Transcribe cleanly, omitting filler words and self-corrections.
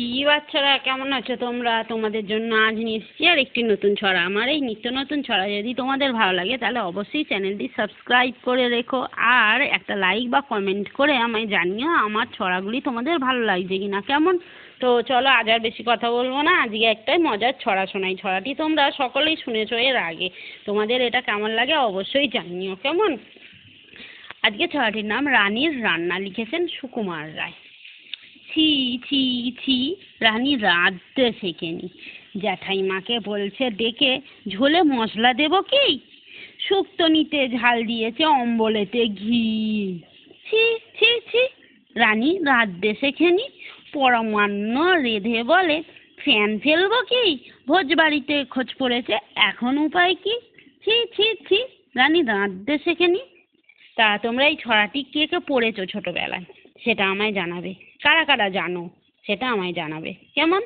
কি বাচ্চারা, কেমন আছো তোমরা? তোমাদের জন্য আজ নিয়ে এসেছি আর একটি নতুন ছড়া। আমার এই নিত্য নতুন ছড়া যদি তোমাদের ভালো লাগে তাহলে অবশ্যই চ্যানেলটি সাবস্ক্রাইব করে রেখো আর একটা লাইক বা কমেন্ট করে আমায় জানিও আমার ছড়াগুলি তোমাদের ভালো লাগছে কি না। কেমন? তো চলো, আজ আর বেশি কথা বলবো না, আজকে একটাই মজার ছড়া শোনাই। ছড়াটি তোমরা সকলেই শুনেছো এর আগে, তোমাদের এটা কেমন লাগে অবশ্যই জানিও। কেমন? আজকে ছড়াটির নাম রানীর রান্না, লিখেছেন সুকুমার রায়। ছি ছি ছি, রানী রাঁধতে শেখেনি, জ্যাঠাইমাকে বলছে ডেকে ঝোলে মশলা দেবো কি, শুক্তো নিতে ঝাল দিয়েছে অম্বলেতে ঘি। ছি ছি ছি, রানী রাঁধতে শেখেনি, পরমান্ন রেঁধে বলে ফ্যান ফেলবো কি, ভোজবাড়িতে খোঁজ পড়েছে এখন উপায় কি। ছি ছি ছি, রানী রাঁধতে শেখেনি। তা তোমরা এই ছড়াটি কে কে পড়েছো ছোটবেলায় সেটা আমায় জানাবে। কারা কারা জানো সেটা আমায় জানাবে। কেমন?